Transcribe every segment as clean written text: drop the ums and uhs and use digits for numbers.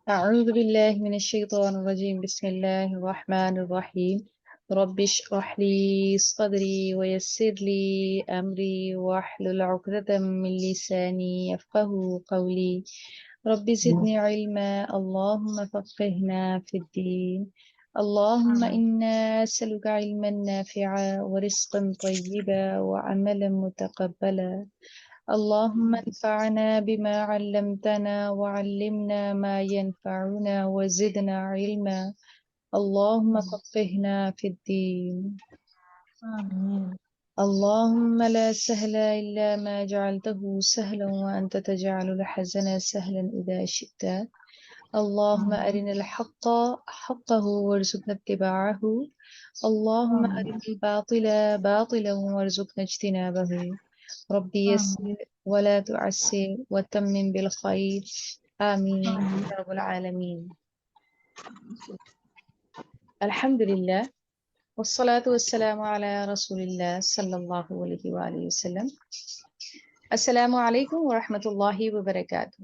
أعوذ بالله من الشيطان الرجيم. بسم الله الرحمن الرحيم. رب اشرح لي صدري ويسر لي أمري واحلل عقدة من لساني يفقه قولي. رب زدني علما، اللهم فقهنا في الدين. اللهم إنا نسألك علما نافعا ورزقا طيبا وعملا متقبلا. اللهم انفعنا بما علمتنا وعلمنا ما ينفعنا وزدنا علما. اللهم فقهنا في الدين. آمين. اللهم لا سهل إلا ما جعلته سهلا وأنت تجعل الحزن سهلا إذا شئت. اللهم أرنا الحق حقه وارزقنا اتباعه. اللهم أرنا الباطل باطلا وارزقنا اجتنابه. ربي يسر ولا تعسر وتمم بالخير. آمين يا رب العالمين. الحمد لله والصلاة والسلام على رسول الله صلى الله عليه وآله وسلم. السلام عليكم ورحمة الله وبركاته.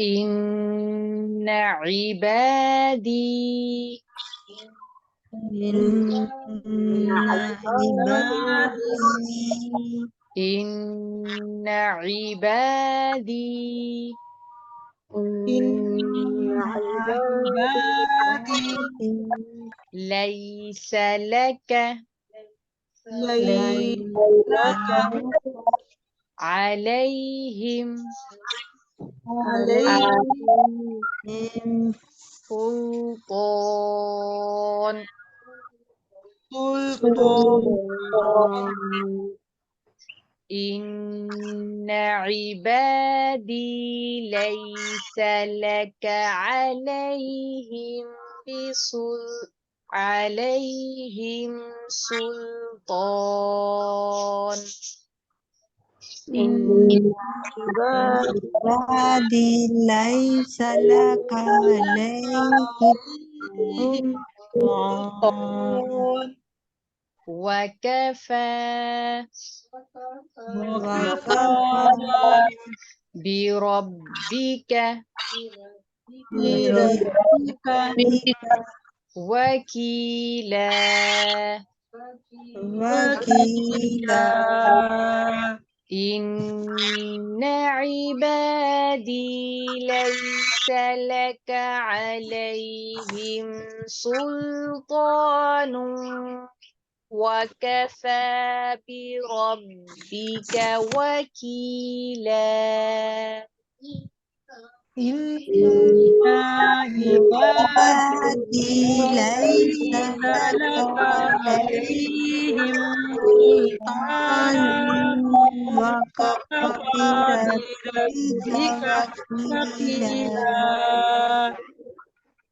إن عبادي إن عبادي إن عبادي إن عبادي ليس لك ليس لك عليهم عليهم سلطان. سلطان. إن عبادي ليس لك عليهم سلطان. إن عبادي ليس لك عليهم سلطان. وكفى وكفى بربك بربك وكيلا. وكيلا. إن عبادي ليس لك عليهم سلطان وكفى بربك وكيلا. إن عبادي ليس لك عليهم سلطان وكفى بربك وكيلا.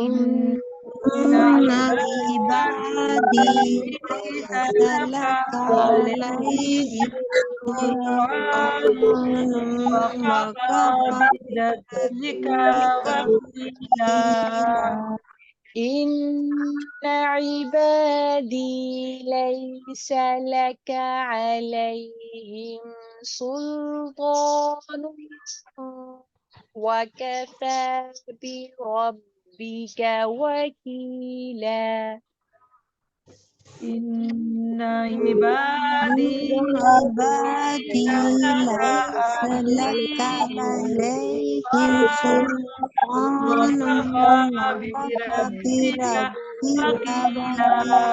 إن عبادي ليس لك عليهم سلطان وكفى بربك بربك وكيلا. وكيلا. إن عبادي ليس لك عليهم سلطان وكفى بربك وكيلا. إن عبادي إن عبادي ليس لك عليهم سلطان وكفى بربك وكيلا.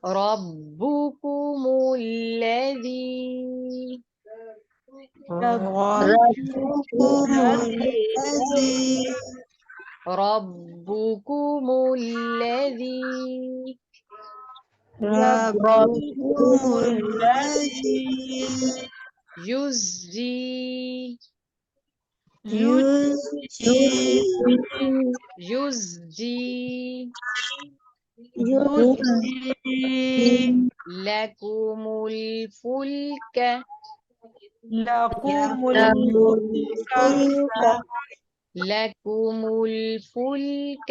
ربكم الذي ربكم الذي ربكم الذي ربكم الذي يزجي يزجي يزجي يزجي لكم الفلك لكم يقوم الملك الفلك لكم الفلك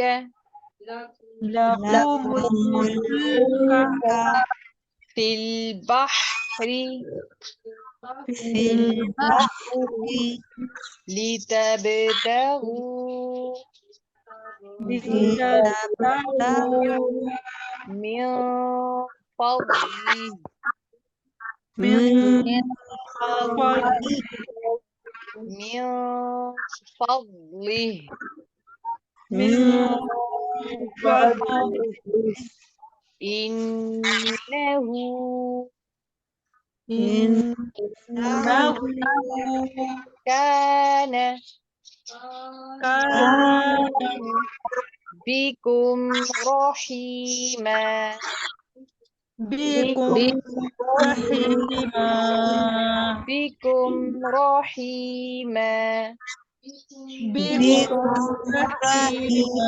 لكم لكم الملك الفلك في البحر في البحر لتبتغوا لتبتغوا من فضله من من فضله من فضله من من فضله إنه إنه إنه كان كان بكم رحيما بكم رحيما بكم رحيما بكم بكم رحيما. رحيما.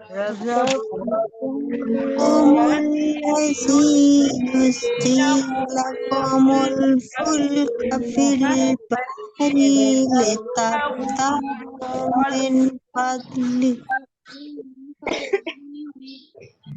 ربكم الذي يزجي لكم الفلك في البحر لتبتغوا من فضله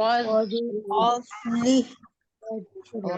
فضله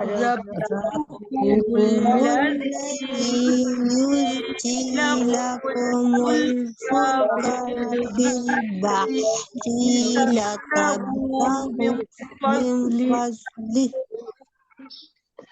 ربكم الذي الذي يزجي لكم الفلك في البحر لتبتغوا من فضله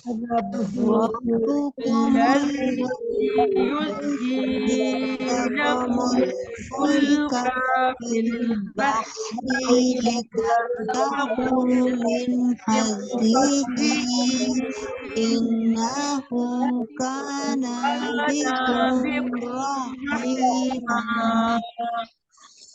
ربكم الذي الذي يزجي لكم لكم الفلك الفلك في في البحر البحر لتبتغوا من فضله إنه كان بكم رحيما.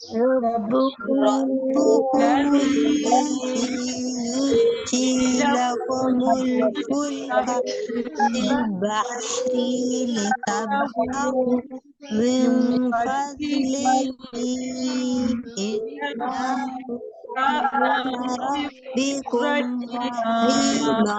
ربكم ربكم الذي الذي يزجي لكم الفلك في البحر لتبتغوا من فضله إنه كان ربكم رحيما.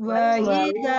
وإذا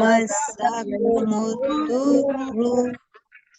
مسكم الضر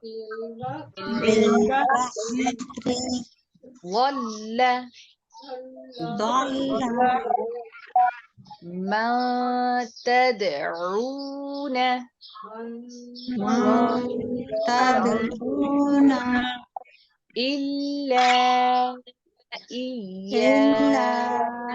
في البحر ضل ضل ما تدعون ما تدعون إلا إلا إياه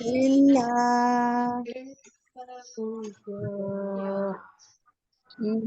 إلا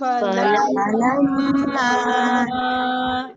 فلما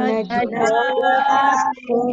نجاكم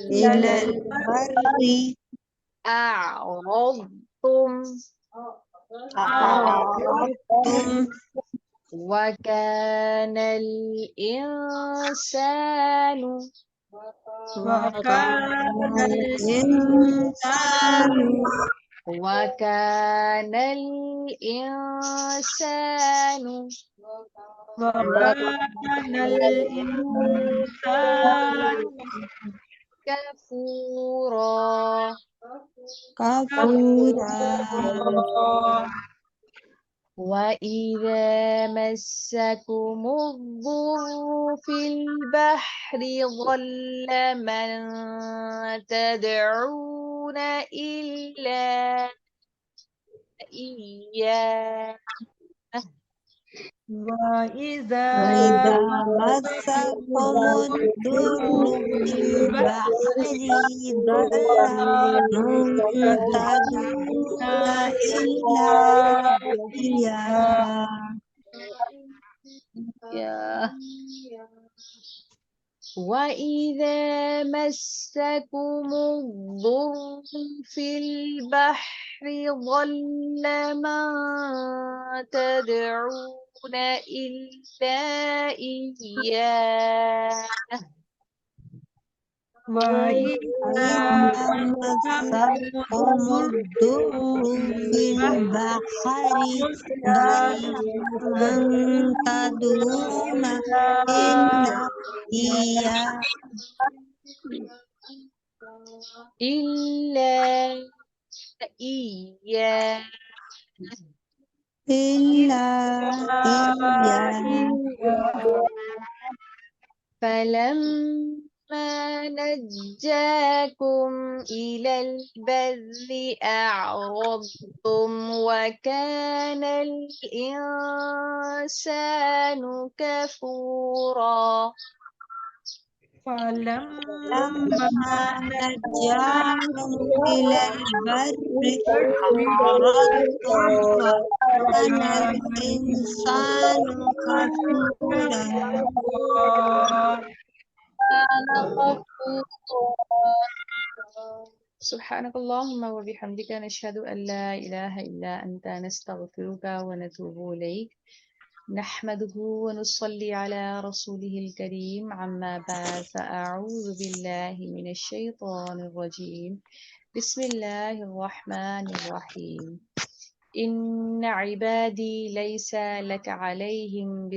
إلى البر أعرضتم أعرضتم وكان الإنسان وكان الإنسان وكان الإنسان وكان الإنسان كفورا كفورا. كفورا وإذا مسكم الضر في البحر ضل من تدعون إلا إياه وَإِذَا وإذا مسكم الضر في البحر ضل من تدعون إلا إياه وَإِذَا مَسَّكُمُ الضُّرُّ فِي الْبَحْرِ ضَلَّ مَن تَدْعُونَ إِلَّا إِيَّاهُ وَإِذَا مسكم الضر في البحر ضل من تدعون إلا إياه إِلَّا إِيَّاهُ إلا إياه فَلَمَّا نَجَّاكُمْ إِلَى الْبَرِّ أَعْرَضْتُمْ وَكَانَ الْإِنسَانُ كَفُورًا فَلَمَّا لما نجاكم إلى البر أعرضتم وكان الإنسان كفورا سبحانك اللهم وبحمدك نشهد أن لا إله إلا أنت نستغفرك ونتوب إليك نحمده ونصلي على رسوله الكريم عما بعد فأعوذ بالله من الشيطان الرجيم بسم الله الرحمن الرحيم إن عبادي ليس لك عليهم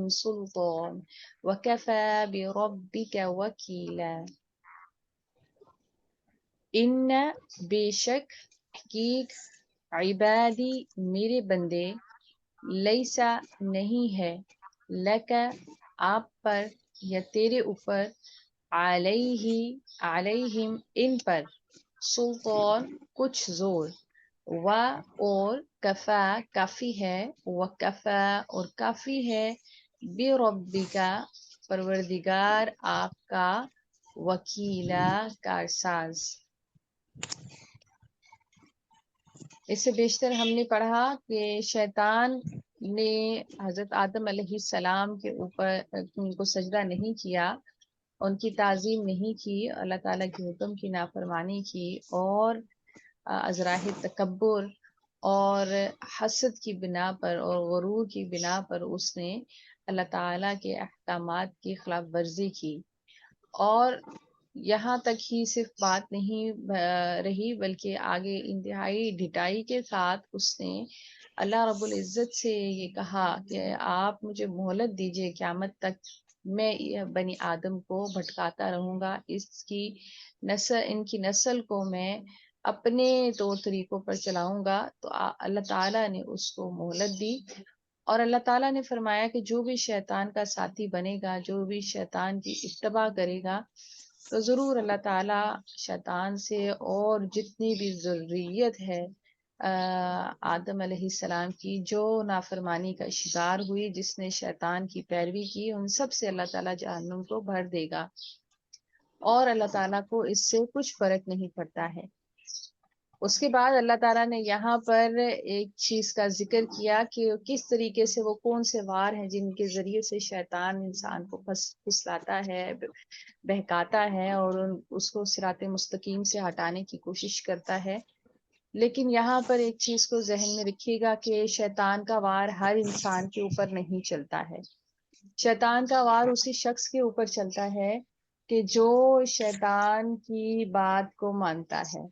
سلطان وكفى بربك وكيلا ان بے شک حقیق عبادی میرے بندے لیسا نہیں ہے لک آپ پر یا تیرے اوپر علیہم ان پر سلطان کچھ زور و اور کفا کافی ہے و کفا اور کافی ہے بربکا پروردگار آپ کا وکیلا کارساز اس سے بیشتر ہم نے پڑھا کہ شیطان نے حضرت آدم علیہ السلام کے اوپر ان کو سجدہ نہیں کیا ان کی تعظیم نہیں کی اللہ تعالیٰ کے حکم کی نافرمانی کی اور ازراہ تکبر اور حسد کی بنا پر اور غرور کی بنا پر اس نے اللہ تعالیٰ کے احکامات کی خلاف ورزی کی اور یہاں تک ہی صرف بات نہیں رہی بلکہ آگے انتہائی ڈھٹائی کے ساتھ اس نے اللہ رب العزت سے یہ کہا کہ آپ مجھے مہلت دیجئے قیامت تک میں بنی آدم کو بھٹکاتا رہوں گا ان کی نسل کو میں اپنے طور طریقوں پر چلاؤں گا تو اللہ تعالیٰ نے اس کو مہلت دی اور اللہ تعالیٰ نے فرمایا کہ جو بھی شیطان کا ساتھی بنے گا جو بھی شیطان کی اتباع کرے گا تو ضرور اللہ تعالیٰ شیطان سے اور جتنی بھی ذریت ہے آدم علیہ السلام کی جو نافرمانی کا شکار ہوئی جس نے شیطان کی پیروی کی ان سب سے اللہ تعالیٰ جہنم کو بھر دے گا اور اللہ تعالیٰ کو اس سے کچھ فرق نہیں پڑتا ہے اس کے بعد اللہ تعالیٰ نے یہاں پر ایک چیز کا ذکر کیا کہ کس طریقے سے وہ کون سے وار ہیں جن کے ذریعے سے شیطان انسان کو پھسلاتا ہے بہکاتا ہے اور اس کو صراط مستقیم سے ہٹانے کی کوشش کرتا ہے لیکن یہاں پر ایک چیز کو ذہن میں رکھیے گا کہ شیطان کا وار ہر انسان کے اوپر نہیں چلتا ہے شیطان کا وار اسی شخص کے اوپر چلتا ہے کہ جو شیطان کی بات کو مانتا ہے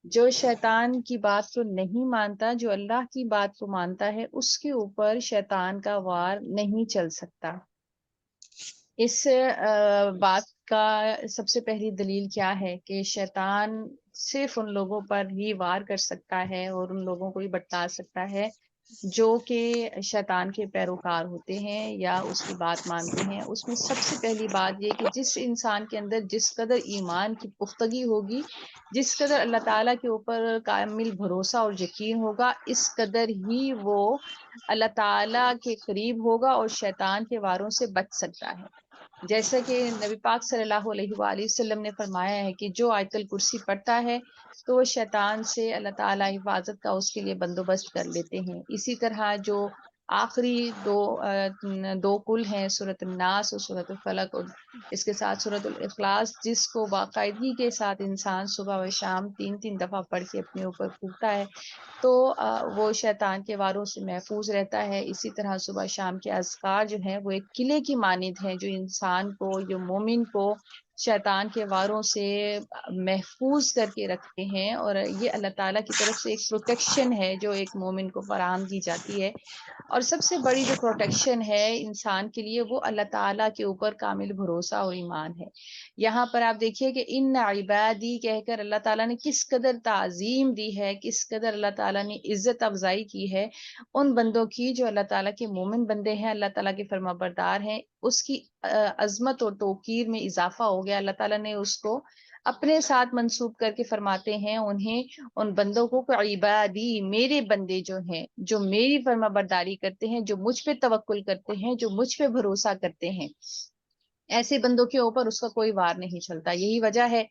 جو شیطان کی بات کو نہیں مانتا جو اللہ کی بات کو مانتا ہے اس کے اوپر شیطان کا وار نہیں چل سکتا اس بات کا سب سے پہلی دلیل کیا ہے کہ شیطان صرف ان لوگوں پر ہی وار کر سکتا ہے اور ان لوگوں کو ہی بھٹکا سکتا ہے جو کہ شیطان کے پیروکار ہوتے ہیں یا اس کی بات مانتے ہیں، اس میں سب سے پہلی بات یہ کہ جس انسان کے اندر جس قدر ایمان کی پختگی ہوگی، جس قدر اللہ تعالیٰ کے اوپر کامل بھروسہ اور یقین ہوگا، اس قدر ہی وہ اللہ تعالیٰ کے قریب ہوگا اور شیطان کے واروں سے بچ سکتا ہے۔ جیسا کہ نبی پاک صلی اللہ علیہ وآلہ وسلم نے فرمایا ہے کہ جو آیت الکرسی پڑھتا ہے تو وہ شیطان سے اللہ تعالیٰ حفاظت کا اس کے لیے بندوبست کر لیتے ہیں۔ اسی طرح جو آخری دو کل ہیں، سورۃ الناس اور سورۃ الفلق، اور اس کے ساتھ سورۃ الاخلاص، جس کو باقاعدگی کے ساتھ انسان صبح و شام 3 دفعہ پڑھ کے اپنے اوپر پھونکتا ہے تو وہ شیطان کے واروں سے محفوظ رہتا ہے۔ اسی طرح صبح شام کے اذکار جو ہیں وہ ایک قلعے کی مانند ہیں، جو انسان کو، جو مومن کو شیطان کے واروں سے محفوظ کر کے رکھتے ہیں، اور یہ اللہ تعالیٰ کی طرف سے ایک پروٹیکشن ہے جو ایک مومن کو فراہم کی جاتی ہے۔ اور سب سے بڑی جو پروٹیکشن ہے انسان کے لیے وہ اللہ تعالیٰ کے اوپر کامل بھروسہ اور ایمان ہے۔ یہاں پر آپ دیکھیے کہ ان عبادی کہہ کر اللہ تعالیٰ نے کس قدر تعظیم دی ہے، کس قدر اللہ تعالیٰ نے عزت افزائی کی ہے ان بندوں کی جو اللہ تعالیٰ کے مومن بندے ہیں، اللہ تعالیٰ کے فرما بردار ہیں۔ اس کی عظمت اور توقیر میں اضافہ ہو گیا۔ اللہ تعالیٰ نے اس کو اپنے ساتھ منسوب کر کے فرماتے ہیں انہیں، ان بندوں کو کہ عبادی، میرے بندے جو ہیں، جو میری فرما برداری کرتے ہیں، جو مجھ پہ توکل کرتے ہیں، جو مجھ پہ بھروسہ کرتے ہیں، ایسے بندوں کے اوپر اس کا کوئی وار نہیں چلتا۔ یہی وجہ ہے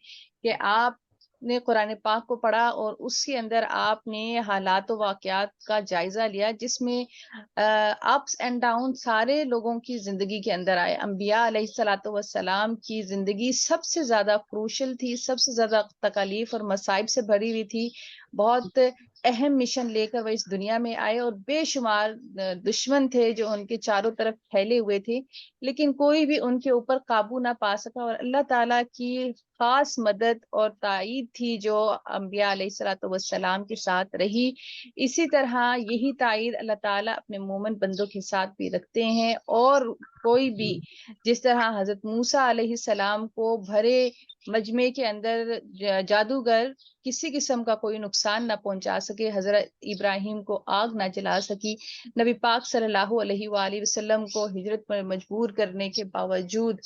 کہ آپ نے قرآن پاک کو پڑھا اور اس کے اندر آپ نے حالات و واقعات کا جائزہ لیا جس میں اپس اینڈ ڈاؤن سارے لوگوں کی زندگی کے اندر آئے۔ انبیاء علیہ الصلوۃ والسلام کی زندگی سب سے زیادہ کروشل تھی، سب سے زیادہ تکالیف اور مصائب سے بھری ہوئی تھی۔ بہت اہم مشن لے کر وہ اس دنیا میں آئے اور بے شمار دشمن تھے جو ان کے چاروں طرف پھیلے ہوئے تھے، لیکن کوئی بھی ان کے اوپر قابو نہ پا سکا، اور اللہ تعالیٰ کی خاص مدد اور تائید تھی جو انبیاء علیہ الصلوۃ والسلام کے ساتھ رہی۔ اسی طرح یہی تائید اللہ تعالیٰ اپنے مومن بندوں کے ساتھ بھی رکھتے ہیں، اور کوئی بھی جس طرح حضرت موسیٰ علیہ السلام کو بھرے مجمع کے اندر جادوگر کسی قسم کا کوئی نقصان نہ پہنچا سکے، حضرت ابراہیم کو آگ نہ جلا سکی، نبی پاک صلی اللہ علیہ وآلہ وسلم کو ہجرت پر مجبور کرنے کے باوجود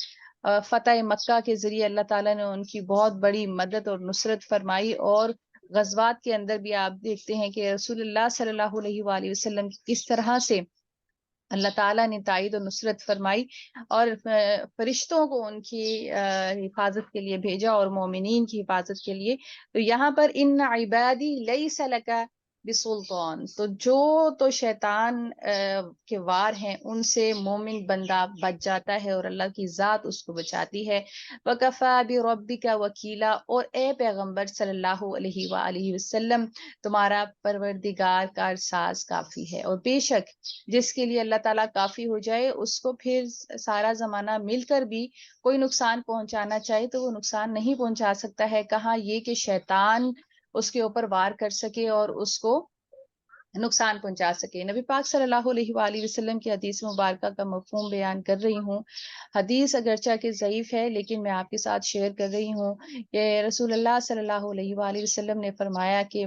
فتح مکہ کے ذریعے اللہ تعالیٰ نے ان کی بہت بڑی مدد اور نصرت فرمائی۔ اور غزوات کے اندر بھی آپ دیکھتے ہیں کہ رسول اللہ صلی اللہ علیہ وآلہ وسلم کس طرح سے اللہ تعالیٰ نے تائید و نصرت فرمائی اور فرشتوں کو ان کی حفاظت کے لیے بھیجا اور مومنین کی حفاظت کے لیے۔ تو یہاں پر ان عبادی لیس لک بسلطان، تو شیطان کے وار ہیں ان سے مومن بندہ بچ جاتا ہے اور اللہ کی ذات اس کو بچاتی ہے۔ وَكَفَى بِرَبِّكَ وَكِيلًا، اور اے پیغمبر صلی اللہ علیہ وآلہ وسلم، تمہارا پروردگار کارساز کافی ہے۔ اور بے شک جس کے لیے اللہ تعالیٰ کافی ہو جائے اس کو پھر سارا زمانہ مل کر بھی کوئی نقصان پہنچانا چاہے تو وہ نقصان نہیں پہنچا سکتا ہے، کہاں یہ کہ شیطان اس کے اوپر وار کر سکے اور اس کو نقصان پہنچا سکے۔ نبی پاک صلی اللہ علیہ وآلہ وسلم کی حدیث مبارکہ کا مفہوم بیان کر رہی ہوں۔ حدیث اگرچہ کہ ضعیف ہے لیکن میں آپ کے ساتھ شیئر کر رہی ہوں کہ رسول اللہ صلی اللہ علیہ وآلہ وسلم نے فرمایا کہ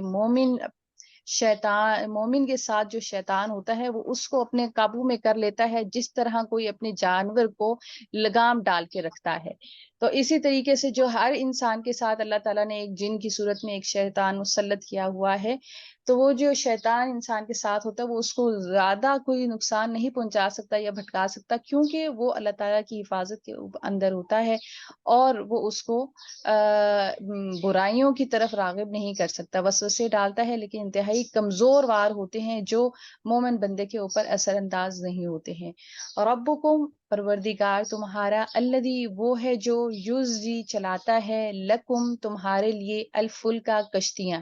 مومن کے ساتھ جو شیطان ہوتا ہے وہ اس کو اپنے قابو میں کر لیتا ہے جس طرح کوئی اپنے جانور کو لگام ڈال کے رکھتا ہے۔ تو اسی طریقے سے جو ہر انسان کے ساتھ اللہ تعالیٰ نے ایک جن کی صورت میں ایک شیطان مسلط کیا ہوا ہے، تو وہ جو شیطان انسان کے ساتھ ہوتا ہے وہ اس کو زیادہ کوئی نقصان نہیں پہنچا سکتا یا بھٹکا سکتا، کیونکہ وہ اللہ تعالیٰ کی حفاظت کے اندر ہوتا ہے اور وہ اس کو برائیوں کی طرف راغب نہیں کر سکتا، وسوسے ڈالتا ہے لیکن انتہائی کمزور وار ہوتے ہیں جو مومن بندے کے اوپر اثر انداز نہیں ہوتے ہیں۔ اور ربکم، پروردگار تمہارا، الذی وہ ہے جو یزجی چلاتا ہے، لکم تمہارے لیے، الفلکا کشتیاں،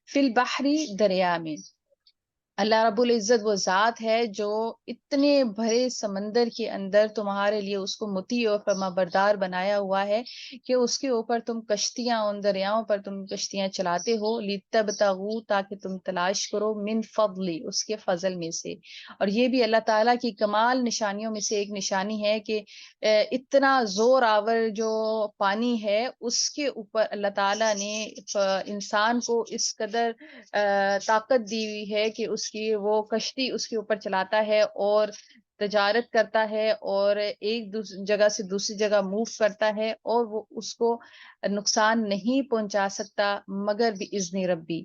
فی البحری دریا میں۔ اللہ رب العزت وہ ذات ہے جو اتنے بھرے سمندر کے اندر تمہارے لیے اس کو مطیع اور فرما بردار بنایا ہوا ہے کہ اس کے اوپر تم کشتیاں، ان دریاؤں پر تم کشتیاں چلاتے ہو، لِتَبْتَغُوا، تاکہ تم تلاش کرو، من فضلی، اس کے فضل میں سے۔ اور یہ بھی اللہ تعالیٰ کی کمال نشانیوں میں سے ایک نشانی ہے کہ اتنا زور آور جو پانی ہے اس کے اوپر اللہ تعالیٰ نے انسان کو اس قدر طاقت دی ہوئی ہے کہ اس اس کی وہ کشتی اس کے اوپر چلاتا ہے اور تجارت کرتا ہے اور ایک جگہ سے دوسری جگہ موو کرتا ہے، اور وہ اس کو نقصان نہیں پہنچا سکتا مگر بِإِذْنِ ربی،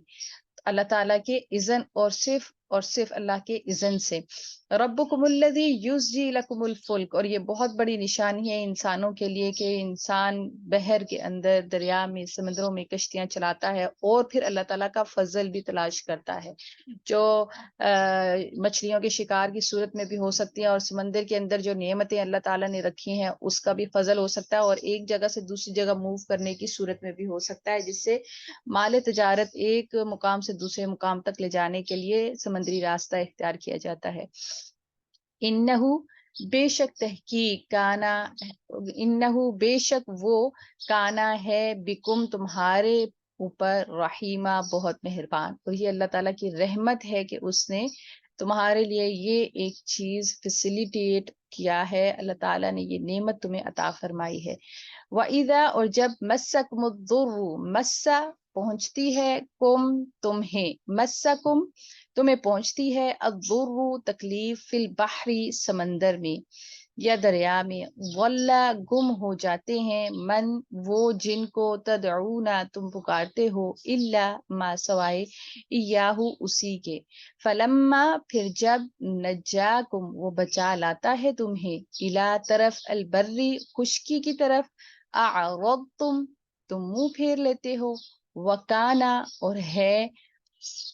اللہ تعالیٰ کے اذن اور صرف اللہ کے اذن سے۔ ربکم الذی یزجی لکم الفلک، اور یہ بہت بڑی نشانی ہے انسانوں کے لیے کہ انسان بحر کے اندر، دریا میں، سمندروں میں کشتیاں چلاتا ہے اور پھر اللہ تعالیٰ کا فضل بھی تلاش کرتا ہے، جو مچھلیوں کے شکار کی صورت میں بھی ہو سکتی ہے، اور سمندر کے اندر جو نعمتیں اللہ تعالیٰ نے رکھی ہیں اس کا بھی فضل ہو سکتا ہے، اور ایک جگہ سے دوسری جگہ موو کرنے کی صورت میں بھی ہو سکتا ہے، جس سے مال تجارت ایک مقام سے دوسرے مقام تک لے جانے کے لیے سمندری راستہ اختیار کیا جاتا ہے۔ انہو بے شک تحقیق، کانا انہو بے شک وہ، کانا ہے بکم تمہارے اوپر، رحیمہ بہت مہربان، اور یہ اللہ تعالیٰ کی رحمت ہے کہ اس نے تمہارے لیے یہ ایک چیز فیسیلیٹیٹ کیا ہے، اللہ تعالیٰ نے یہ نعمت تمہیں عطا فرمائی ہے۔ وَإِذَا، اور جب مَسَّکُمُ الضُّرُّ، مسا پہنچتی ہے، کم تمہیں، مسکم تمہیں پہنچتی ہے، الضُّرُّ تکلیف، فی البحر سمندر میں یا دریا میں، وَلَّا گم ہو جاتے ہیں، من وہ جن کو، تدعون تم پکارتے ہو، الا ما سوائے، ایاہو اسی کے، فلما پھر جب، نجاکم وہ بچا لاتا ہے تمہیں، الا طرف، البری خشکی کی طرف، اعرضتم تم منہ پھیر لیتے ہو، وکانا اور ہے،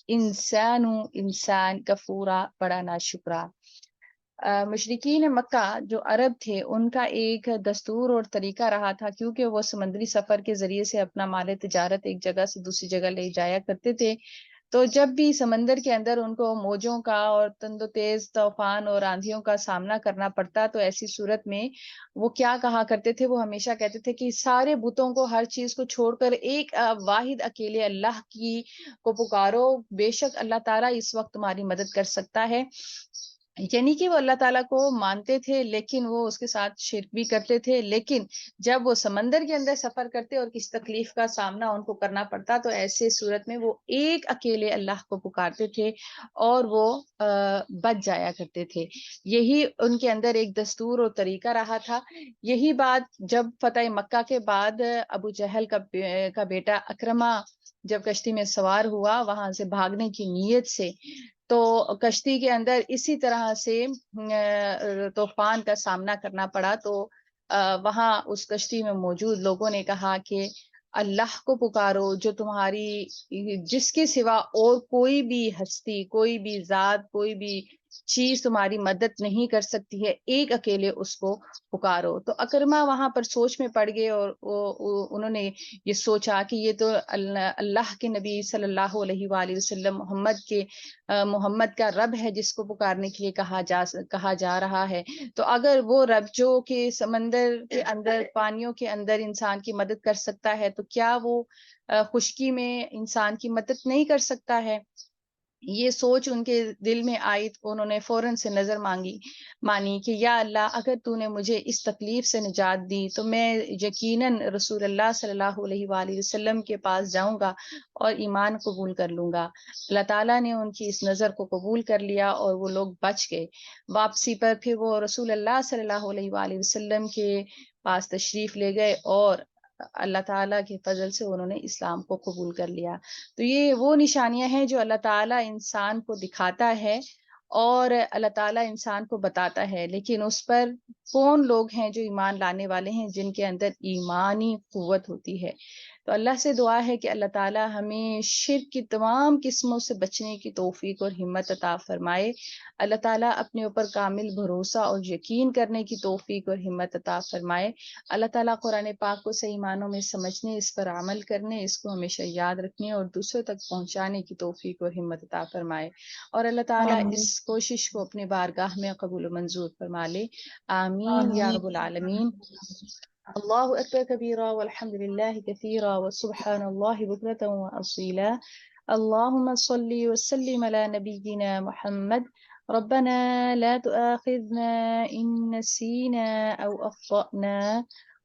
انسان کفورا بڑا ناشکرا۔ مشرکین مکہ جو عرب تھے ان کا ایک دستور اور طریقہ رہا تھا، کیونکہ وہ سمندری سفر کے ذریعے سے اپنا مال تجارت ایک جگہ سے دوسری جگہ لے جایا کرتے تھے، تو جب بھی سمندر کے اندر ان کو موجوں کا اور تند و تیز طوفان اور آندھیوں کا سامنا کرنا پڑتا، تو ایسی صورت میں وہ کیا کہا کرتے تھے، وہ ہمیشہ کہتے تھے کہ سارے بتوں کو، ہر چیز کو چھوڑ کر ایک واحد اکیلے اللہ کی کو پکارو، بے شک اللہ تعالیٰ اس وقت تمہاری مدد کر سکتا ہے۔ یعنی کہ وہ اللہ تعالیٰ کو مانتے تھے لیکن وہ اس کے ساتھ شرک بھی کرتے تھے، لیکن جب وہ سمندر کے اندر سفر کرتے اور کسی تکلیف کا سامنا ان کو کرنا پڑتا تو ایسے صورت میں وہ ایک اکیلے اللہ کو پکارتے تھے اور وہ بچ جایا کرتے تھے۔ یہی ان کے اندر ایک دستور اور طریقہ رہا تھا۔ یہی بات جب فتح مکہ کے بعد ابو جہل کا بیٹا اکرمہ جب کشتی میں سوار ہوا وہاں سے بھاگنے کی نیت سے، تو کشتی کے اندر اسی طرح سے طوفان کا سامنا کرنا پڑا، تو وہاں اس کشتی میں موجود لوگوں نے کہا کہ اللہ کو پکارو، جو تمہاری، جس کے سوا اور کوئی بھی ہستی، کوئی بھی ذات، کوئی بھی چیز تمہاری مدد نہیں کر سکتی ہے، ایک اکیلے اس کو پکارو۔ تو اکرمہ وہاں پر سوچ میں پڑ گئے اور انہوں نے یہ سوچا کہ یہ تو اللہ کے نبی صلی اللہ علیہ وآلہ وسلم محمد کا رب ہے جس کو پکارنے کے لیے کہا جا رہا ہے، تو اگر وہ رب جو کہ سمندر کے اندر، پانیوں کے اندر انسان کی مدد کر سکتا ہے، تو کیا وہ خشکی میں انسان کی مدد نہیں کر سکتا ہے؟ یہ سوچ ان کے دل میں آئی تو انہوں نے فوراً سے نظر مانی کہ یا اللہ، اگر تو نے مجھے اس تکلیف سے نجات دی تو میں یقیناً رسول اللہ صلی اللہ علیہ وآلہ وسلم کے پاس جاؤں گا اور ایمان قبول کر لوں گا۔ اللہ تعالیٰ نے ان کی اس نظر کو قبول کر لیا اور وہ لوگ بچ گئے۔ واپسی پر پھر وہ رسول اللہ صلی اللہ علیہ وآلہ وسلم کے پاس تشریف لے گئے اور اللہ تعالیٰ کے فضل سے انہوں نے اسلام کو قبول کر لیا۔ تو یہ وہ نشانیاں ہیں جو اللہ تعالیٰ انسان کو دکھاتا ہے اور اللہ تعالیٰ انسان کو بتاتا ہے، لیکن اس پر کون لوگ ہیں جو ایمان لانے والے ہیں، جن کے اندر ایمانی قوت ہوتی ہے۔ تو اللہ سے دعا ہے کہ اللہ تعالیٰ ہمیں شرک کی تمام قسموں سے بچنے کی توفیق اور ہمت عطا فرمائے۔ اللہ تعالیٰ اپنے اوپر کامل بھروسہ اور یقین کرنے کی توفیق اور ہمت عطا فرمائے۔ اللہ تعالیٰ قرآن پاک کو صحیح معنوں میں سمجھنے، اس پر عمل کرنے، اس کو ہمیشہ یاد رکھنے اور دوسروں تک پہنچانے کی توفیق اور ہمت عطا فرمائے، اور اللہ تعالیٰ اس کوشش کو اپنے بارگاہ میں قبول و منظور فرما لے۔ آمین یا رب العالمین۔ اللہ اکبر کبیرا والحمد للہ کثیرا وسبحان اللہ بکرۃ واصیلا۔ اللہم صلی وسلم علی نبینا محمد۔ ربنا لا تؤاخذنا إن نسينا أو أخطأنا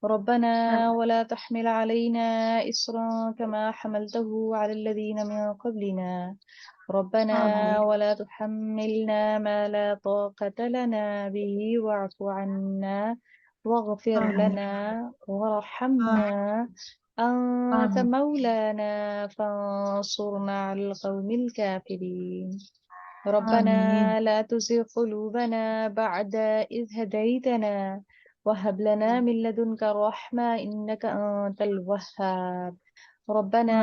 ربنا ولا تحمل علينا إصرا كما حملته على الذين من قبلنا ربنا ولا تحملنا ما لا طاقة لنا به واعف عنا واغفر لنا وارحمنا أنت مولانا فانصرنا على القوم الكافرين ربنا لا تزغ قلوبنا بعد إذ هديتنا وهب لنا من لدنك رحمة إنك أنت الوهاب ربنا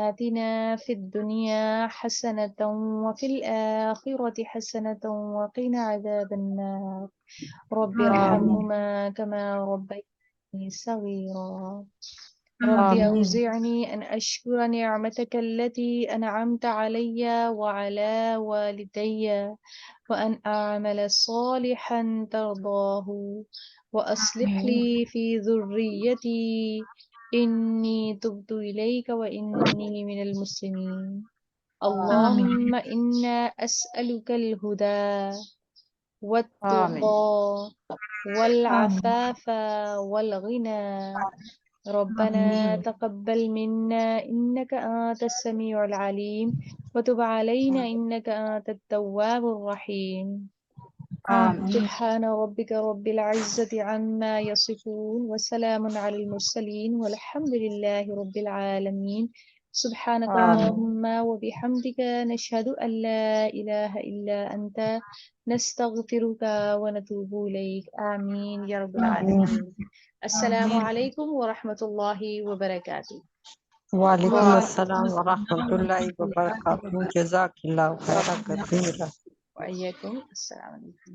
آتنا في الدنيا حسنة وفي الآخرة حسنة وقنا عذاب النار رب ارحمهما كما ربياني صغيرا رب أوزعني أن أشكر نعمتك التي أنعمت علي وعلى والدي وأن أعمل صالحا ترضاه وأصلح لي في ذريتي إني تبت إليك وإني من المسلمين اللهم إنا أسألك الهدى والتقى والعفاف والغنى ربنا تقبل منا إنك أنت السميع العليم وتب علينا إنك أنت التواب الرحيم سبحان ربك رب العزة عما يصفون وسلام على المرسلين والحمد لله رب العالمين سبحانك اللهم وبحمدك نشهد أن لا إله إلا أنت نستغفرك ونتوب إليك آمين يا رب العالمين السلام عليكم ورحمة الله وبركاته وعلیکم السلام ورحمۃ اللہ وبرکاتہ. جزاک اللہ خیر کثیر. وإياكم السلام عليكم